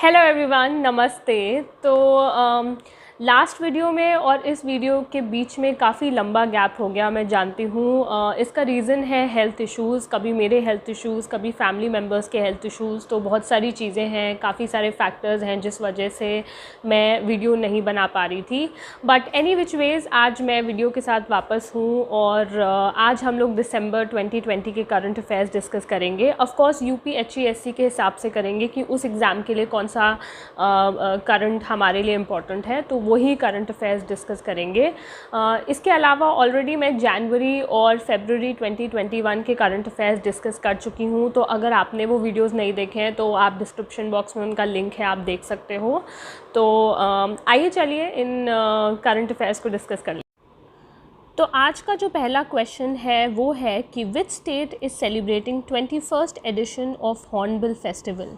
Hello everyone, नमस्ते। तो last video में और इस वीडियो के बीच में काफ़ी लंबा गैप हो गया, मैं जानती हूँ। इसका रीज़न है हेल्थ इश्यूज़, कभी मेरे हेल्थ इश्यूज़, कभी फैमिली मेम्बर्स के हेल्थ इश्यूज़। तो बहुत सारी चीज़ें हैं, काफ़ी सारे फैक्टर्स हैं जिस वजह से मैं वीडियो नहीं बना पा रही थी। बट एनी विच वेज़ आज मैं वीडियो के साथ वापस हूँ और आज हम लोग दिसंबर 2020 के करंट अफेयर्स डिस्कस करेंगे। ऑफकोर्स यूपीएससी के हिसाब से करेंगे कि उस एग्ज़ाम के लिए कौन सा करंट हमारे लिए इम्पोर्टेंट है, तो वही करंट अफेयर्स डिस्कस करेंगे। इसके अलावा ऑलरेडी मैं जनवरी और फरवरी 2021 के करंट अफेयर्स डिस्कस कर चुकी हूँ। तो अगर आपने वो वीडियोस नहीं देखे हैं तो आप डिस्क्रिप्शन बॉक्स में उनका लिंक है, आप देख सकते हो। तो आइए चलिए इन करंट अफेयर्स को डिस्कस कर लें। तो आज का जो पहला क्वेश्चन है वो है कि which state is celebrating 21st edition of Hornbill festival.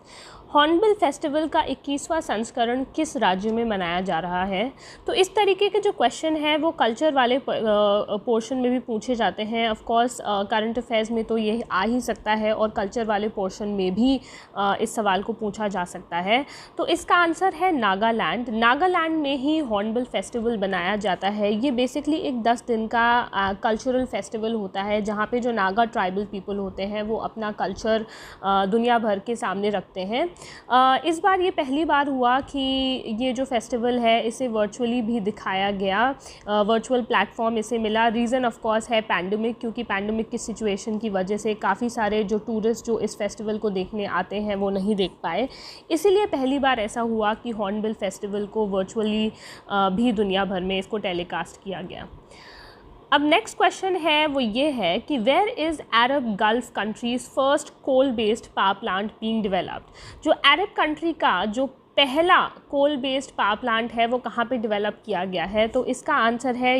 Hornbill festival का 21वां संस्करण किस राज्य में मनाया जा रहा है। तो इस तरीके के जो क्वेश्चन है वो कल्चर वाले पोर्शन में भी पूछे जाते हैं। ऑफ कोर्स करंट अफेयर्स में तो ये आ ही सकता है और कल्चर वाले पोर्शन में भी इस सवाल को पूछा जा सकता है। तो इसका आंसर है नागालैंड। नागालैंड में ही हॉर्नबिल फेस्टिवल बनाया जाता है। ये बेसिकली एक 10 दिन का कल्चरल फेस्टिवल होता है जहाँ पे जो नागा ट्राइबल पीपल होते हैं वो अपना कल्चर दुनिया भर के सामने रखते हैं। इस बार ये पहली बार हुआ कि ये जो फेस्टिवल है इसे वर्चुअली भी दिखाया गया, वर्चुअल प्लेटफॉर्म इसे मिला। रीज़न ऑफ कोर्स है पैंडमिक, क्योंकि पैंडमिक की सिचुएशन की वजह से काफ़ी सारे जो टूरिस्ट जो इस फेस्टिवल को देखने आते हैं वो नहीं देख पाए। इसीलिए पहली बार ऐसा हुआ कि हॉर्नबिल फेस्टिवल को वर्चुअली भी दुनिया भर में इसको टेलीकास्ट किया गया। अब नेक्स्ट क्वेश्चन है वो ये है कि where is Arab gulf countries first coal based power plant being developed. जो अरब कंट्री का जो पहला कोल बेस्ड पावर प्लांट है वो कहाँ पे डेवलप किया गया है। तो इसका आंसर है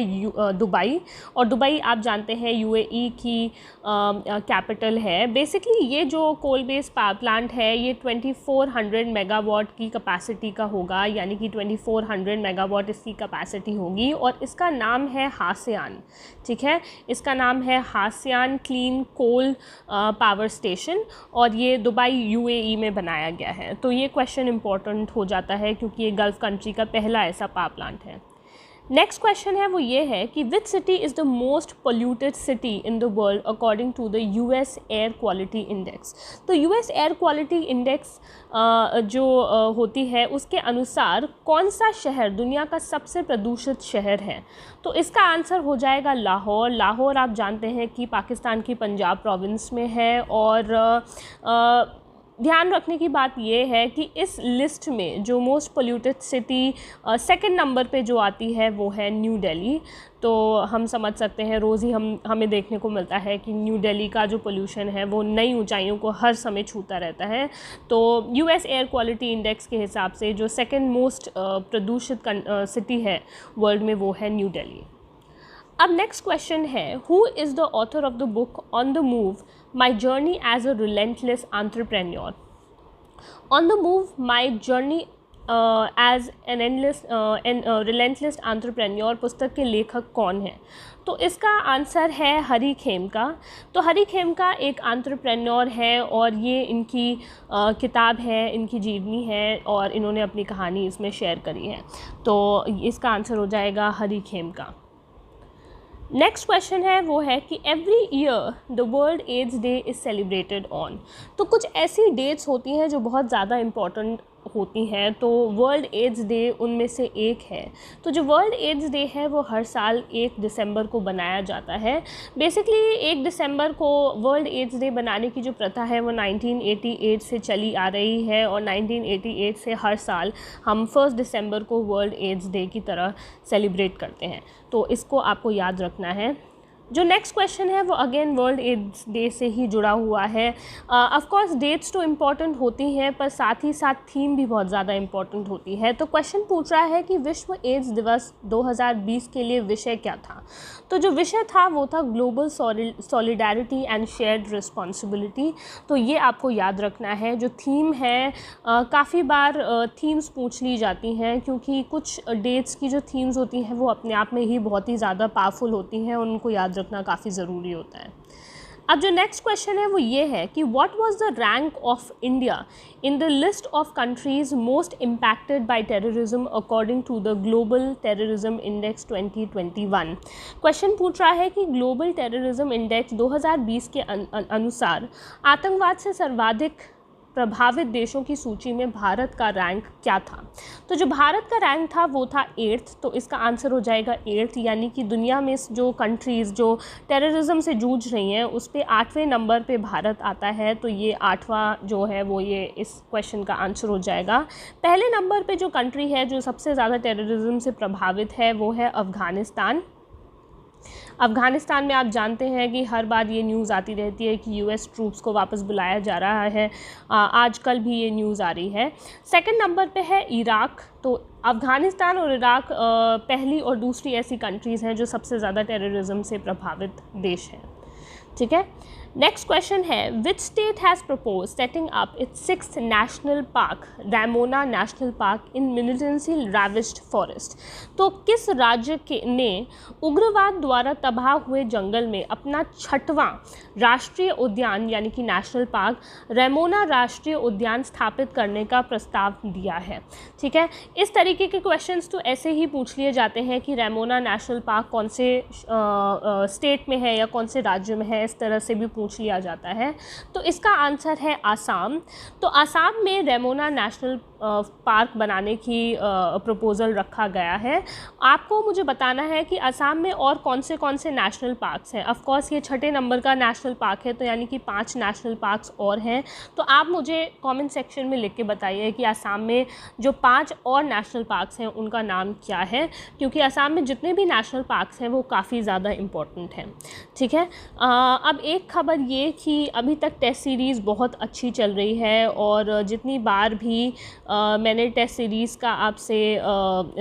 दुबई। और दुबई आप जानते हैं यूएई की कैपिटल है। बेसिकली ये जो कोल बेस्ड पावर प्लांट है ये 2400 मेगावाट की कैपेसिटी का होगा, यानी कि 2400 मेगावाट इसकी कैपेसिटी होगी और इसका नाम है हासियान। ठीक है, इसका नाम है हासियान क्लीन कोल पावर स्टेशन और ये दुबई यूएई में बनाया गया है। तो ये क्वेश्चन इंपॉर्टेंट हो जाता है क्योंकि ये गल्फ कंट्री का पहला ऐसा पावर प्लांट है। नेक्स्ट क्वेश्चन है वो ये है कि which city is the most polluted city in the world according to the US air quality index. तो यूएस एयर क्वालिटी इंडेक्स जो होती है उसके अनुसार कौन सा शहर दुनिया का सबसे प्रदूषित शहर है। तो इसका आंसर हो जाएगा लाहौर। लाहौर आप जानते हैं कि पाकिस्तान की पंजाब प्रोविंस में है और ध्यान रखने की बात यह है कि इस लिस्ट में जो most polluted city second number पे जो आती है वो है न्यू दिल्ली। तो हम समझ सकते हैं, रोज़ ही हमें देखने को मिलता है कि न्यू दिल्ली का जो पोल्यूशन है वो नई ऊंचाइयों को हर समय छूता रहता है। तो यूएस एयर क्वालिटी इंडेक्स के हिसाब से जो सेकंड मोस्ट प्रदूषित सिटी है वर्ल्ड में वो है न्यू दिल्ली। अब नेक्स्ट क्वेश्चन है who is the author of the book on the move my journey as a relentless entrepreneur. On the move my journey as an relentless entrepreneur पुस्तक के लेखक कौन है। तो इसका आंसर है हरी खेमका। तो हरी खेमका एक एंटरप्रेन्योर है और ये इनकी किताब है, इनकी जीवनी है और इन्होंने अपनी कहानी इसमें शेयर करी है। तो इसका आंसर हो जाएगा हरी खेमका। नेक्स्ट क्वेश्चन है वो है कि every year the world AIDS day is celebrated on. तो कुछ ऐसी डेट्स होती हैं जो बहुत ज़्यादा इम्पॉर्टेंट होती हैं, तो वर्ल्ड एड्स डे उनमें से एक है। तो जो वर्ल्ड एड्स डे है वो हर साल 1 दिसंबर को बनाया जाता है। बेसिकली 1 दिसंबर को वर्ल्ड एड्स डे बनाने की जो प्रथा है वो 1988 से चली आ रही है और 1988 से हर साल हम 1 दिसंबर को वर्ल्ड एड्स डे की तरह सेलिब्रेट करते हैं। तो इसको आपको याद रखना है। जो नेक्स्ट क्वेश्चन है वो अगेन वर्ल्ड एड्स डे से ही जुड़ा हुआ है। ऑफ कोर्स डेट्स तो इम्पॉर्टेंट होती हैं पर साथ ही साथ थीम भी बहुत ज़्यादा इम्पॉर्टेंट होती है। तो क्वेश्चन पूछ रहा है कि विश्व एड्स दिवस 2020 के लिए विषय क्या था। तो जो विषय था वो था global solidarity and shared responsibility. तो ये आपको याद रखना है। जो थीम है काफ़ी बार थीम्स पूछ ली जाती हैं क्योंकि कुछ डेट्स की जो थीम्स होती हैं वो अपने आप में ही बहुत ही ज़्यादा पावरफुल होती हैं, उनको याद रखना काफ़ी ज़रूरी होता है। अब जो नेक्स्ट क्वेश्चन है वो ये है कि what was the rank of India in the list of countries most impacted by terrorism according to the global terrorism index 2021। क्वेश्चन पूछ रहा है कि ग्लोबल टेररिज्म इंडेक्स 2020 के अनुसार आतंकवाद से सर्वाधिक प्रभावित देशों की सूची में भारत का रैंक क्या था। तो जो भारत का रैंक था वो था 8th, तो इसका आंसर हो जाएगा 8th, यानी कि दुनिया में जो कंट्रीज़ जो टेररिज्म से जूझ रही हैं उस पे 8वें नंबर पे भारत आता है। तो ये 8वां जो है वो ये इस क्वेश्चन का आंसर हो जाएगा। पहले नंबर पे जो कंट्री है जो सबसे ज़्यादा टेररिज्म से प्रभावित है वो है अफ़गानिस्तान। अफ़गानिस्तान में आप जानते हैं कि हर बार ये न्यूज़ आती रहती है कि यूएस ट्रूप्स को वापस बुलाया जा रहा है। आजकल भी ये न्यूज़ आ रही है। सेकंड नंबर पे है इराक। तो अफ़गानिस्तान और इराक पहली और दूसरी ऐसी कंट्रीज़ हैं जो सबसे ज़्यादा टेररिज्म से प्रभावित देश हैं। ठीक है, नेक्स्ट क्वेश्चन है which state has propose setting up its 6th national park Raimona national park in militancy ravaged forest. तो किस राज्य के ने उग्रवाद द्वारा तबाह हुए जंगल में अपना 6वां राष्ट्रीय उद्यान यानी कि नेशनल पार्क रैमोना राष्ट्रीय उद्यान स्थापित करने का प्रस्ताव दिया है। ठीक है, इस तरीके के क्वेश्चंस तो ऐसे ही पूछ लिए जाते हैं कि रैमोना नेशनल पार्क कौन से स्टेट में है या कौन से राज्य में है, इस तरह से भी पूछ लिया जाता है। तो इसका आंसर है आसाम। तो आसाम में रैमोना नेशनल पार्क बनाने की प्रपोज़ल रखा गया है। आपको मुझे बताना है कि आसाम में और कौन से नेशनल पार्क्स हैं। ऑफ कोर्स ये 6ठे नंबर का नेशनल पार्क है, तो यानी कि 5 नेशनल पार्क्स और हैं। तो आप मुझे कमेंट सेक्शन में लिख के बताइए कि आसाम में जो 5 और नेशनल पार्क्स हैं उनका नाम क्या है, क्योंकि आसाम में जितने भी नेशनल पार्क्स हैं वो काफ़ी ज़्यादा इम्पोर्टेंट हैं। ठीक है, अब एक खबर ये कि अभी तक टेस्ट सीरीज़ बहुत अच्छी चल रही है और जितनी बार भी मैंने टेस्ट सीरीज़ का आपसे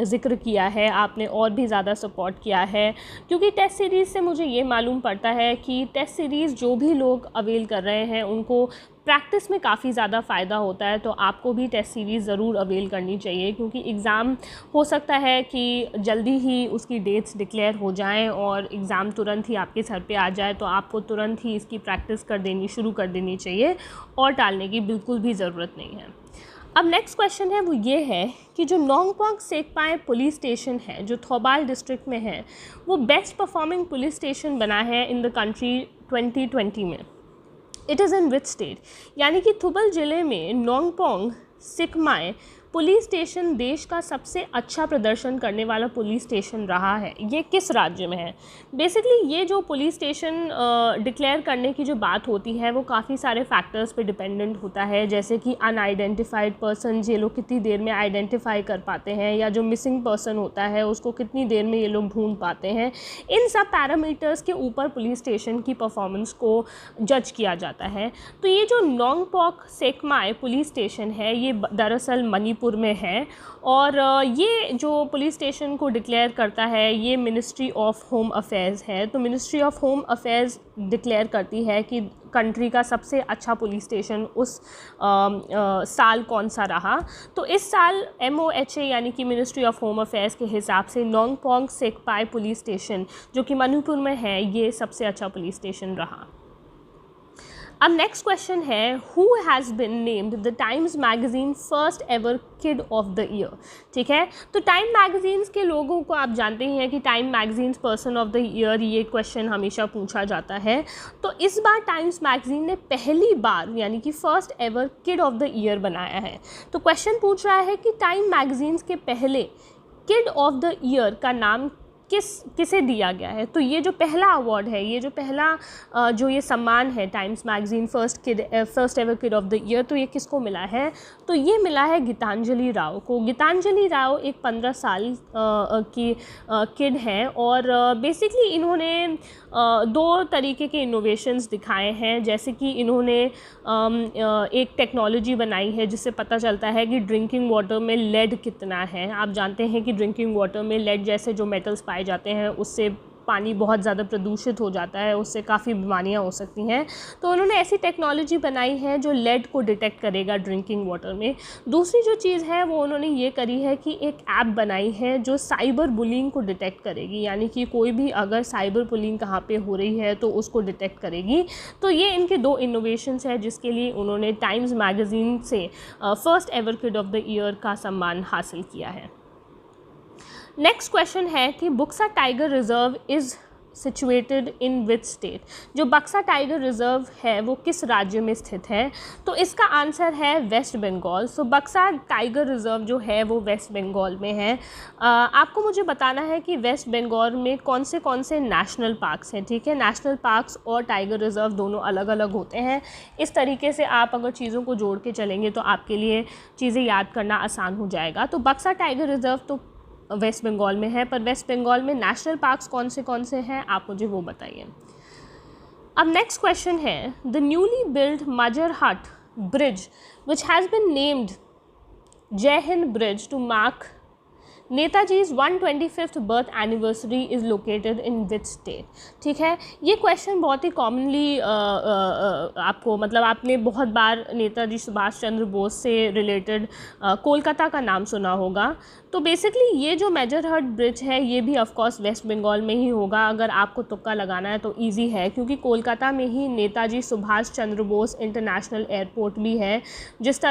ज़िक्र किया है आपने और भी ज़्यादा सपोर्ट किया है, क्योंकि टेस्ट सीरीज़ से मुझे ये मालूम पड़ता है कि टेस्ट सीरीज़ जो भी लोग अवेल कर रहे हैं उनको प्रैक्टिस में काफ़ी ज़्यादा फ़ायदा होता है। तो आपको भी टेस्ट सीरीज़ ज़रूर अवेल करनी चाहिए, क्योंकि एग्ज़ाम हो सकता है कि जल्दी ही उसकी डेट्स डिक्लेयर हो जाएं और एग्ज़ाम तुरंत ही आपके सर पे आ जाए। तो आपको तुरंत ही इसकी प्रैक्टिस शुरू कर देनी चाहिए और टालने की बिल्कुल भी ज़रूरत नहीं है। अब नेक्स्ट क्वेश्चन है वो ये है कि जो नोंगपोंग सेकपाई पुलिस स्टेशन है जो थौबाल डिस्ट्रिक्ट में है वो बेस्ट परफॉर्मिंग पुलिस स्टेशन बना है इन द कंट्री 2020 में। It is in which state, यानी कि थुबल ज़िले में नोंगपोंग सेकमाई पुलिस स्टेशन देश का सबसे अच्छा प्रदर्शन करने वाला पुलिस स्टेशन रहा है। ये किस राज्य में है? बेसिकली ये जो पुलिस स्टेशन डिक्लेयर करने की जो बात होती है वो काफ़ी सारे फैक्टर्स पे डिपेंडेंट होता है, जैसे कि अनआइडेंटिफाइड पर्सन ये लोग कितनी देर में आइडेंटिफाई कर पाते हैं, या जो मिसिंग पर्सन होता है उसको कितनी देर में ये लोग ढूंढ पाते हैं। इन सब पैरामीटर्स के ऊपर पुलिस स्टेशन की परफॉर्मेंस को जज किया जाता है। तो ये जो नोंगपोक सेकमाई पुलिस स्टेशन है ये दरअसल मणिपुर में है, और ये जो पुलिस स्टेशन को डिक्लेयर करता है ये मिनिस्ट्री ऑफ होम अफेयर्स है। तो ministry of home affairs declare करती है कि कंट्री का सबसे अच्छा पुलिस स्टेशन उस साल कौन सा रहा। तो इस साल MOHA यानी कि मिनिस्ट्री ऑफ होम अफेयर्स के हिसाब से नोंगपोंग सेकपाई पुलिस स्टेशन जो कि मणिपुर में है ये सबसे अच्छा पुलिस स्टेशन रहा। अब नेक्स्ट क्वेश्चन है who has been named the times magazine first ever kid of the year. ठीक है, तो टाइम मैगज़ीन्स के लोगों को आप जानते ही हैं कि time magazines person of the year ये क्वेश्चन हमेशा पूछा जाता है। तो इस बार टाइम्स मैगज़ीन ने पहली बार यानी कि first ever kid of the year बनाया है। तो क्वेश्चन पूछ रहा है कि टाइम मैगज़ीन्स के पहले किड ऑफ द ईयर का नाम किसे दिया गया है। तो ये जो पहला अवार्ड है, ये जो पहला जो ये सम्मान है times magazine first ever kid of the year, तो ये किसको मिला है? तो ये मिला है गीतांजलि राव को। गीतांजलि राव एक 15 साल की किड हैं और बेसिकली इन्होंने 2 तरीके के इनोवेशंस दिखाए हैं। जैसे कि इन्होंने एक टेक्नोलॉजी बनाई है जिससे पता चलता है कि ड्रिंकिंग वाटर में लेड कितना है। आप जानते हैं कि ड्रिंकिंग वाटर में लेड जैसे जो मेटल्स पाए जाते हैं उससे पानी बहुत ज़्यादा प्रदूषित हो जाता है, उससे काफ़ी बीमारियाँ हो सकती हैं। तो उन्होंने ऐसी टेक्नोलॉजी बनाई है जो लेड को डिटेक्ट करेगा ड्रिंकिंग वाटर में। दूसरी जो चीज़ है वो उन्होंने ये करी है कि एक ऐप बनाई है जो साइबर बुलिंग को डिटेक्ट करेगी, यानी कि कोई भी अगर साइबर बुलिंग कहाँ पे हो रही है तो उसको डिटेक्ट करेगी। तो ये इनके 2 इनोवेशंस है जिसके लिए उन्होंने टाइम्स मैगज़ीन से first ever kid of the year का सम्मान हासिल किया है। नेक्स्ट क्वेश्चन है कि Buxa tiger reserve is situated in which state. जो बक्सा टाइगर रिजर्व है वो किस राज्य में स्थित है? तो इसका आंसर है वेस्ट बंगाल। सो बक्सा टाइगर रिजर्व जो है वो वेस्ट बंगाल में है। आपको मुझे बताना है कि वेस्ट बंगाल में कौन से नेशनल पार्क्स हैं, ठीक है। नेशनल पार्क्स और टाइगर रिजर्व दोनों अलग अलग होते हैं। इस तरीके से आप अगर चीज़ों को जोड़ के चलेंगे तो आपके लिए चीज़ें याद करना आसान हो जाएगा। तो बक्सा टाइगर रिजर्व तो वेस्ट बंगाल में है, पर वेस्ट बंगाल में नेशनल पार्क्स कौन से हैं आप मुझे वो बताइए। अब नेक्स्ट क्वेश्चन है, the newly build Majerhat bridge which has been named Jai Hind bridge to mark Netaji's 125th birth anniversary is located in which state. ठीक है, ये क्वेश्चन बहुत ही कॉमनली आपको मतलब आपने बहुत बार नेताजी सुभाष चंद्र बोस से रिलेटेड कोलकाता का नाम सुना होगा। तो बेसिकली ये जो मेजरहट ब्रिज है ये भी ऑफ कोर्स वेस्ट बंगाल में ही होगा। अगर आपको तुक्का लगाना है तो इजी है, क्योंकि कोलकाता में ही नेताजी सुभाष चंद्र बोस इंटरनेशनल एयरपोर्ट भी है। जिस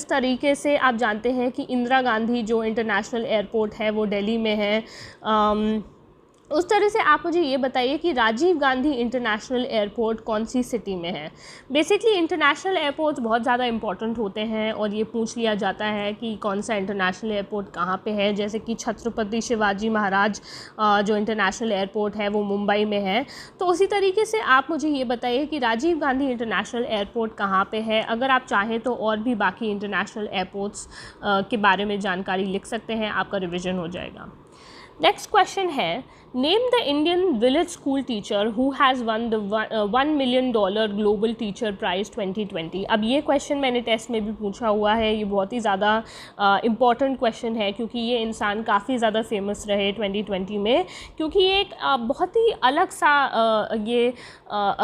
तरीके से आप जानते हैं कि इंदिरा गांधी जो इंटरनेशनल एयरपोर्ट है वो दिल्ली में है, उस तरह से आप मुझे ये बताइए कि राजीव गांधी इंटरनेशनल एयरपोर्ट कौन सी सिटी में है। बेसिकली इंटरनेशनल एयरपोर्ट्स बहुत ज़्यादा इंपॉर्टेंट होते हैं और ये पूछ लिया जाता है कि कौन सा इंटरनेशनल एयरपोर्ट कहाँ पे है। जैसे कि छत्रपति शिवाजी महाराज जो इंटरनेशनल एयरपोर्ट है वो मुंबई में है। तो उसी तरीके से आप मुझे ये बताइए कि राजीव गांधी इंटरनेशनल एयरपोर्ट कहाँ पर है। अगर आप चाहें तो और भी बाकी इंटरनेशनल एयरपोर्ट्स के बारे में जानकारी लिख सकते हैं, आपका रिविज़न हो जाएगा। नेक्स्ट क्वेश्चन है, name the Indian village school teacher who has won the $1 million global teacher prize 2020। अब ये क्वेश्चन मैंने टेस्ट में भी पूछा हुआ है। ये बहुत ही ज़्यादा इम्पॉर्टेंट क्वेश्चन है, क्योंकि ये इंसान काफ़ी ज़्यादा फेमस रहे 2020 में, क्योंकि ये एक बहुत ही अलग सा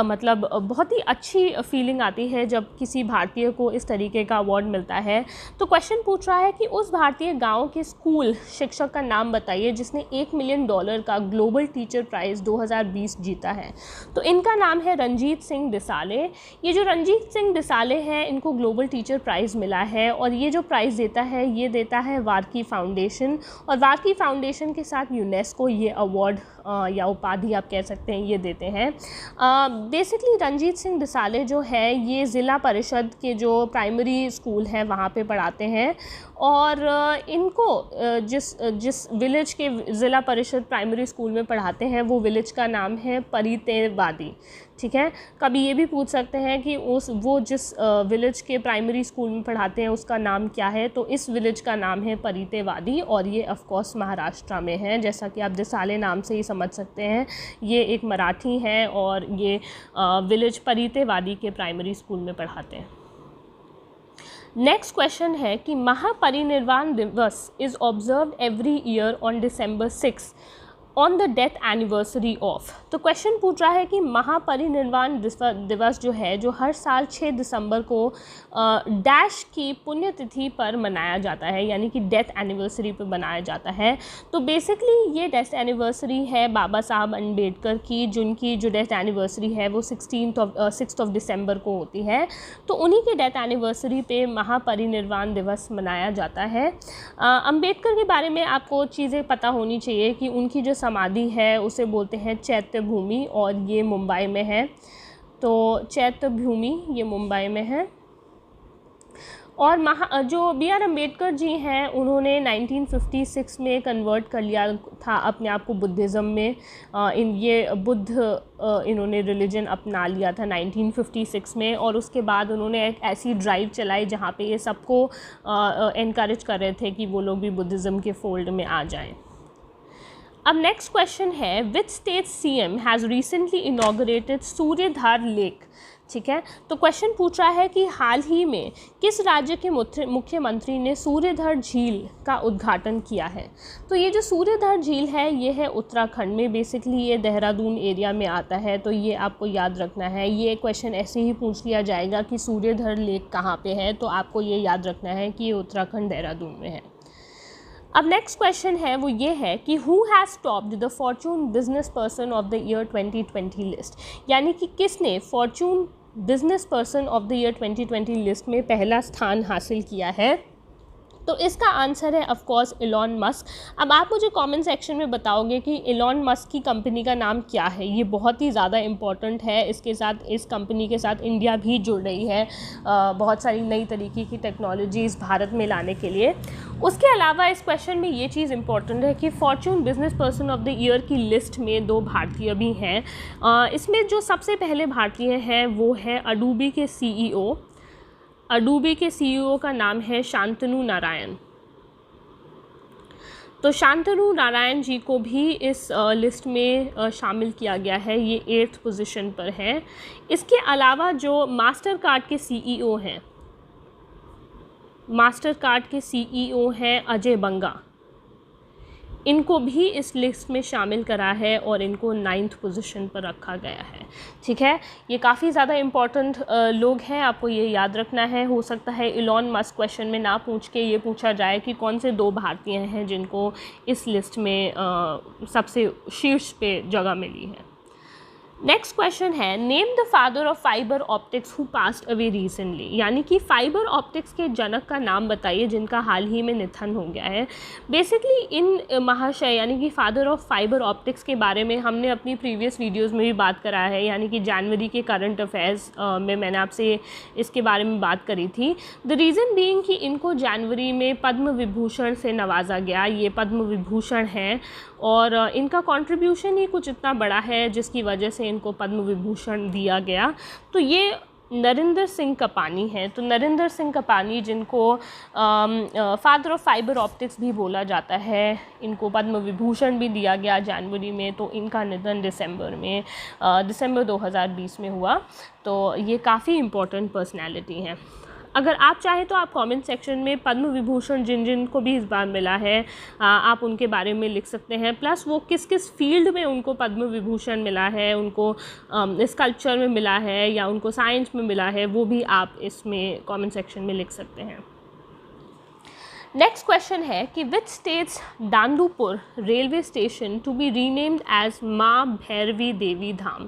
मतलब बहुत ही अच्छी फीलिंग आती है जब किसी भारतीय को इस तरीके का अवार्ड मिलता है। तो क्वेश्चन पूछ रहा है कि उस भारतीय गाँव के स्कूल शिक्षक का नाम बताइए जिसने $1 million का ग्लोबल टीचर प्राइज़ 2020 जीता है। तो इनका नाम है रंजीत सिंह डिसाले। ये जो रंजीत सिंह डिसाले हैं इनको ग्लोबल टीचर प्राइज़ मिला है, और ये जो प्राइज़ देता है ये देता है वार्की फाउंडेशन, और वार्की फाउंडेशन के साथ यूनेस्को ये अवार्ड या उपाधि आप कह सकते हैं ये देते हैं। बेसिकली रंजीत सिंह डिसाले जो है ये ज़िला परिषद के जो प्राइमरी स्कूल है वहाँ पे पढ़ाते हैं, और इनको जिस विलेज के ज़िला परिषद प्राइमरी स्कूल में पढ़ाते हैं वो विलेज का नाम है परितेवादी। ठीक है, कभी ये भी पूछ सकते हैं कि वो जिस विलेज के प्राइमरी स्कूल में पढ़ाते हैं उसका नाम क्या है। तो इस विलेज का नाम है परितेवादी, और ये ऑफ कोर्स महाराष्ट्र में है। जैसा कि आप डिसाले नाम से ही समझ सकते हैं, ये एक मराठी है और ये विलेज परितेवादी के प्राइमरी स्कूल में पढ़ाते हैं। नेक्स्ट क्वेश्चन है कि महापरिनिर्वाण दिवस is observed every year on December 6 on the death anniversary of. तो क्वेश्चन पूछ रहा है कि महापरिनिर्वाण दिवस जो है जो हर साल 6 दिसंबर को डैश की पुण्यतिथि पर मनाया जाता है, यानी कि डेथ एनिवर्सरी पर मनाया जाता है। तो बेसिकली ये डेथ एनिवर्सरी है बाबा साहब अम्बेडकर की, जिनकी जो डेथ एनिवर्सरी है वो 6 दिसंबर को होती है। तो उन्हीं के डेथ एनिवर्सरी पे महापरिनिर्वाण दिवस मनाया जाता है। अम्बेडकर के बारे में आपको चीज़ें पता होनी चाहिए कि उनकी जो समाधि है उसे बोलते हैं चैत्य भूमि, और ये मुंबई में है। तो चैत्य भूमि ये मुंबई में है। और जो B.R. अम्बेडकर जी हैं उन्होंने 1956 में कन्वर्ट कर लिया था अपने आप को बुद्धिज़्म में। इन्होंने रिलीजन अपना लिया था 1956 में, और उसके बाद उन्होंने एक ऐसी ड्राइव चलाई जहाँ पे ये सबको एनकरेज कर रहे थे कि वो लोग भी बुद्धिज़्म के फोल्ड में आ जाएं। अब नेक्स्ट क्वेश्चन है, which state CM has recently inaugurated Suryadhar lake ठीक है। तो क्वेश्चन पूछ रहा है कि हाल ही में किस राज्य के मुख्यमंत्री ने सूर्यधर झील का उद्घाटन किया है। तो ये जो सूर्यधर झील है ये है उत्तराखंड में, बेसिकली ये देहरादून एरिया में आता है, तो ये आपको याद रखना है। ये क्वेश्चन ऐसे ही पूछ लिया जाएगा कि सूर्यधर लेक कहाँ पे है, तो आपको ये याद रखना है कि ये उत्तराखंड देहरादून में है। अब नेक्स्ट क्वेश्चन है वो ये है कि who has topped the Fortune business person of the year 2020 list, यानी कि किसने Fortune business person of the year 2020 list में पहला स्थान हासिल किया है। तो इसका आंसर है ऑफ कोर्स इलॉन मस्क। अब आप मुझे कमेंट सेक्शन में बताओगे कि इलॉन मस्क की कंपनी का नाम क्या है। ये बहुत ही ज़्यादा इम्पॉर्टेंट है। इसके साथ, इस कंपनी के साथ इंडिया भी जुड़ रही है बहुत सारी नई तरीके की टेक्नोलॉजीज़ भारत में लाने के लिए। उसके अलावा इस क्वेश्चन में ये चीज़ इम्पॉर्टेंट है कि Fortune business person of the year की लिस्ट में 2 भारतीय भी हैं। इसमें जो सबसे पहले भारतीय हैं वो है अडोबी के सीईओ। अडोबी के सीईओ का नाम है शांतनु नारायण। तो शांतनु नारायण जी को भी इस लिस्ट में शामिल किया गया है। ये 8th पोजीशन पर है। इसके अलावा जो मास्टर कार्ड के सीईओ हैं, मास्टर कार्ड के सीईओ हैं अजय बंगा, इनको भी इस लिस्ट में शामिल करा है और इनको 9th पोजीशन पर रखा गया है। ठीक है, ये काफ़ी ज़्यादा इम्पॉर्टेंट लोग हैं, आपको ये याद रखना है। हो सकता है इलॉन मस्क क्वेश्चन में ना पूछ के ये पूछा जाए कि कौन से 2 भारतीय हैं जिनको इस लिस्ट में सबसे शीर्ष पे जगह मिली है। नेक्स्ट क्वेश्चन है name the father of fibre optics who passed away recently, यानी कि फाइबर ऑप्टिक्स के जनक का नाम बताइए जिनका हाल ही में निधन हो गया है। बेसिकली इन महाशय यानी कि फादर ऑफ फाइबर ऑप्टिक्स के बारे में हमने अपनी प्रीवियस वीडियोस में भी बात करा है, यानी कि जनवरी के करंट अफेयर्स में मैंने आपसे इसके बारे में बात करी थी। द रीज़न बीइंग कि इनको जनवरी में पद्म विभूषण से नवाजा गया, ये पद्म विभूषण हैं और इनका कंट्रीब्यूशन ही कुछ इतना बड़ा है जिसकी वजह से इनको पद्म विभूषण दिया गया। तो ये नरेंद्र सिंह कपानी हैं। तो नरेंद्र सिंह कपानी जिनको फादर ऑफ फाइबर ऑप्टिक्स भी बोला जाता है, इनको पद्म विभूषण भी दिया गया जनवरी में। तो इनका निधन दिसंबर 2020 में हुआ। तो ये काफ़ी इम्पोर्टेंट पर्सनैलिटी हैं। अगर आप चाहें तो आप कमेंट सेक्शन में पद्म विभूषण जिन को भी इस बार मिला है आप उनके बारे में लिख सकते हैं, प्लस वो किस किस फील्ड में उनको पद्म विभूषण मिला है, उनको स्कल्पचर में मिला है या उनको साइंस में मिला है, वो भी आप इसमें कमेंट सेक्शन में लिख सकते हैं। नेक्स्ट क्वेश्चन है कि which states Dandupur railway station to be renamed as Maa Bhairavi Devi Dham.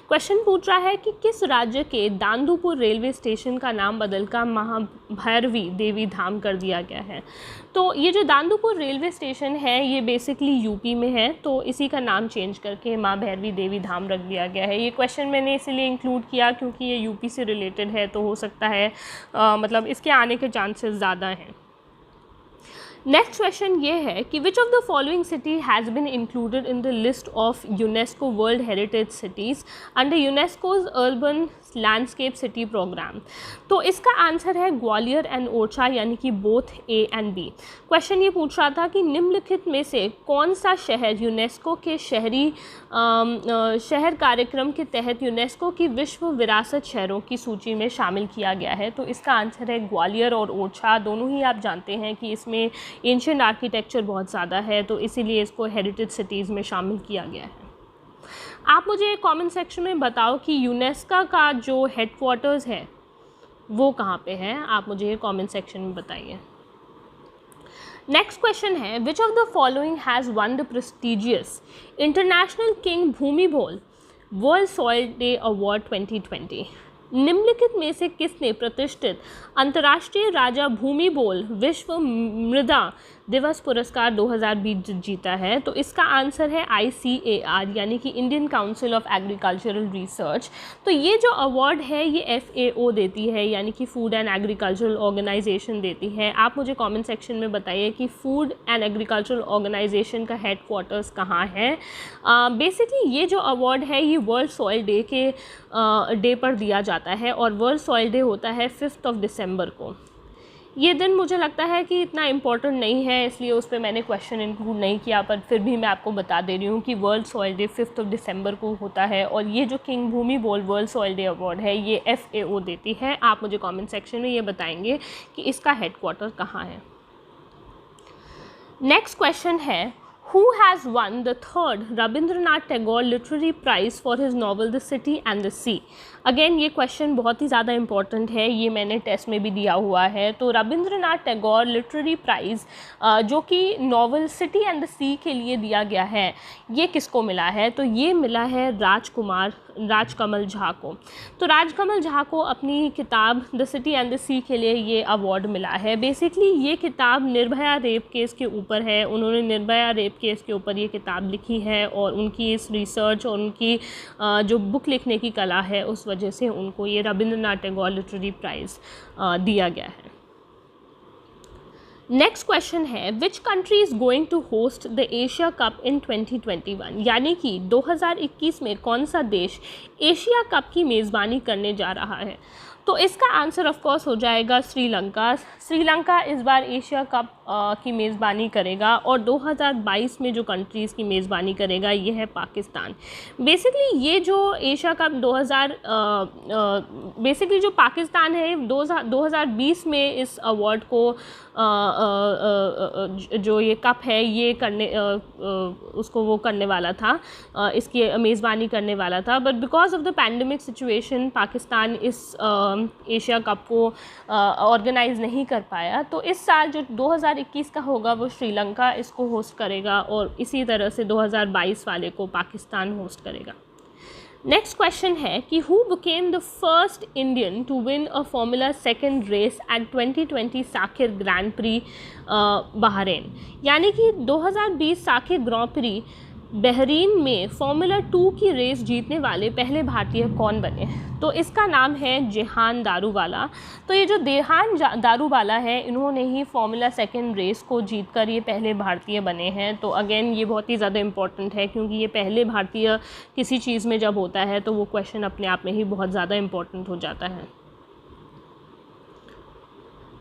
Question पूछ रहा है कि किस राज्य के दांदूपुर रेलवे स्टेशन का नाम बदलकर माँ भैरवी देवी धाम कर दिया गया है। तो ये जो दांदूपुर रेलवे स्टेशन है ये बेसिकली यूपी में है, तो इसी का नाम चेंज करके माँ भैरवी देवी धाम रख दिया गया है। ये क्वेश्चन मैंने इसलिए इंक्लूड किया क्योंकि ये यूपी से रिलेटेड है, तो हो सकता है मतलब इसके आने के चांसेस ज़्यादा हैं। नेक्स्ट क्वेश्चन ये है कि which of the following city has been included in the list of UNESCO world heritage cities under UNESCO's urban landscape city programme. तो इसका आंसर है ग्वालियर एंड ओरछा, यानी कि both A and B. Question ये पूछ रहा था कि निम्नलिखित में से कौन सा शहर यूनेस्को के शहर कार्यक्रम के तहत यूनेस्को की विश्व विरासत शहरों की सूची में शामिल किया गया है। तो इसका आंसर है ग्वालियर और ओरछा। दोनों ही आप जानते हैं कि इसमें एंशिएंट आर्किटेक्चर बहुत ज़्यादा है, तो इसीलिए इसको हेरिटेज सिटीज़ में शामिल किया गया है। आप मुझे कमेंट सेक्शन में बताओ कि यूनेस्को का जो हेडक्वार्टर्स है वो कहाँ पे है, आप मुझे कमेंट सेक्शन में बताइए। नेक्स्ट क्वेश्चन है विच of the following has won the prestigious international king Bhumibol world soil day award 2020। निम्नलिखित में से किसने प्रतिष्ठित अंतर्राष्ट्रीय राजा भूमिबोल विश्व मृदा दिवस पुरस्कार 2020 जीता है। तो इसका आंसर है ICAR, यानी कि Indian council of agricultural research. तो ये जो अवार्ड है ये FAO देती है, यानी कि फूड एंड एग्रीकल्चरल ऑर्गेनाइजेशन देती है। आप मुझे कमेंट सेक्शन में बताइए कि फूड एंड एग्रीकल्चरल ऑर्गेनाइजेशन का हेडक्वार्टर्स कहाँ है। बेसिकली ये जो अवार्ड है ये वर्ल्ड सॉइल डे के डे पर दिया जाता है और वर्ल्ड सॉइल डे होता है 5 दिसंबर को। ये दिन मुझे लगता है कि इतना इम्पोर्टेंट नहीं है, इसलिए उस पर मैंने क्वेश्चन इंक्लूड नहीं किया, पर फिर भी मैं आपको बता दे रही हूँ कि वर्ल्ड सॉइल डे 5 दिसंबर को होता है। और ये जो किंग भूमि बोल वर्ल्ड सॉइल डे अवार्ड है ये FAO देती है। आप मुझे कमेंट सेक्शन में ये बताएंगे कि इसका हेडक्वार्टर कहाँ है। नेक्स्ट क्वेश्चन है, Who has won the 3rd Rabindranath Tagore Literary Prize for his novel The City and the Sea? Again ये क्वेश्चन बहुत ही ज़्यादा इम्पॉर्टेंट है, ये मैंने टेस्ट में भी दिया हुआ है। तो रविंद्रनाथ टैगोर लिटरेरी प्राइज़ जो कि नॉवल सिटी एंड द सी के लिए दिया गया है, ये किसको मिला है? तो ये मिला है राजकमल झा को। तो राजकमल झा को अपनी किताब द सिटी एंड द सी के लिए ये अवार्ड मिला है। बेसिकली ये किताब निर्भया रेप केस के ऊपर है, उन्होंने निर्भया रेप केस के ऊपर ये किताब लिखी है और उनकी इस रिसर्च और उनकी जो बुक लिखने की कला है उस वजह से उनको ये रविंद्रनाथ टैगोर लिटरेरी प्राइज़ दिया गया है। नेक्स्ट क्वेश्चन है, which country is going to host the Asia cup in 2021? यानी कि 2021 में कौन सा देश एशिया कप की मेज़बानी करने जा रहा है? तो इसका आंसर ऑफ कोर्स हो जाएगा श्रीलंका। श्रीलंका इस बार एशिया कप की मेज़बानी करेगा और 2022 में जो कंट्रीज़ की मेज़बानी करेगा ये है पाकिस्तान। बेसिकली ये जो एशिया कप बेसिकली जो पाकिस्तान है 2020 में इस अवार्ड को जो ये कप है ये करने उसको वो करने वाला था, इसकी मेज़बानी करने वाला था, but because of the pandemic situation Pakistan इस एशिया कप को ऑर्गेनाइज़ नहीं कर पाया। तो इस साल जो 2021 का होगा वो श्रीलंका इसको होस्ट करेगा और इसी तरह से 2022 वाले को पाकिस्तान होस्ट करेगा। नेक्स्ट क्वेश्चन है कि who became the first Indian to win a formula second race at 2020 Sakhir grand prix Bahrain? यानी कि 2020 साखिर ग्रैंड प्री बहरीन में फार्मूला 2 की रेस जीतने वाले पहले भारतीय कौन बने? तो इसका नाम है जेहान दारूवाला। तो ये जो जेहान दारूवाला है इन्होंने ही फार्मूला सेकंड रेस को जीतकर ये पहले भारतीय बने हैं। तो अगेन ये बहुत ही ज़्यादा इम्पॉर्टेंट है क्योंकि ये पहले भारतीय किसी चीज़ में जब होता है तो वो क्वेश्चन अपने आप में ही बहुत ज़्यादा इम्पॉर्टेंट हो जाता है।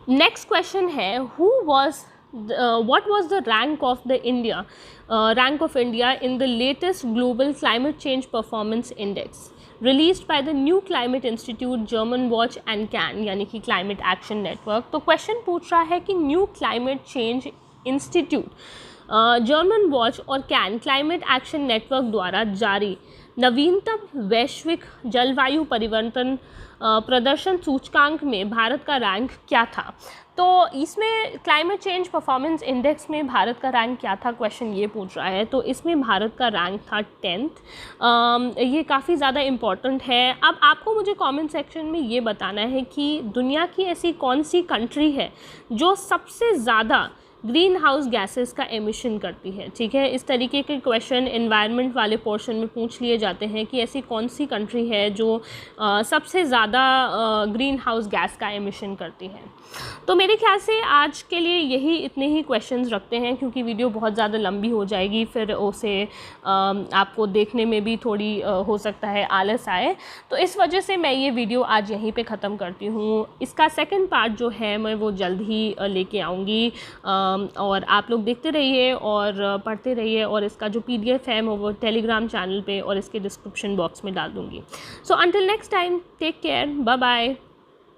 नेक्स्ट क्वेश्चन है, what was the rank of India in the latest global climate change performance index released by the New Climate Institute, German Watch and CAN यानी कि Climate Action Network? तो क्वेश्चन पूछ रहा है कि new climate change institute, German watch और can climate action network द्वारा जारी नवीनतम वैश्विक जलवायु परिवर्तन प्रदर्शन सूचकांक में भारत का रैंक क्या था? तो इसमें क्लाइमेट चेंज परफॉर्मेंस इंडेक्स में भारत का रैंक क्या था, क्वेश्चन ये पूछ रहा है। तो इसमें भारत का रैंक था 10th। ये काफ़ी ज़्यादा इम्पॉर्टेंट है। अब आपको मुझे कमेंट सेक्शन में ये बताना है कि दुनिया की ऐसी कौन सी कंट्री है जो सबसे ज़्यादा ग्रीन हाउस गैसेस का एमिशन करती है। ठीक है, इस तरीके के क्वेश्चन एनवायरनमेंट वाले पोर्शन में पूछ लिए जाते हैं कि ऐसी कौन सी कंट्री है जो सबसे ज़्यादा ग्रीन हाउस गैस का एमिशन करती है। तो मेरे ख्याल से आज के लिए यही इतने ही क्वेश्चंस रखते हैं क्योंकि वीडियो बहुत ज़्यादा लंबी हो जाएगी, फिर उसे आपको देखने में भी थोड़ी हो सकता है आलस आए। तो इस वजह से मैं ये वीडियो आज यहीं पे ख़त्म करती हूँ। इसका सेकंड पार्ट जो है मैं वो जल्द ही लेके आऊँगी और आप लोग देखते रहिए और पढ़ते रहिए और इसका जो PDF है मैं वो टेलीग्राम चैनल पे और इसके डिस्क्रिप्शन बॉक्स में डाल दूँगी। So until next time, take care, bye bye.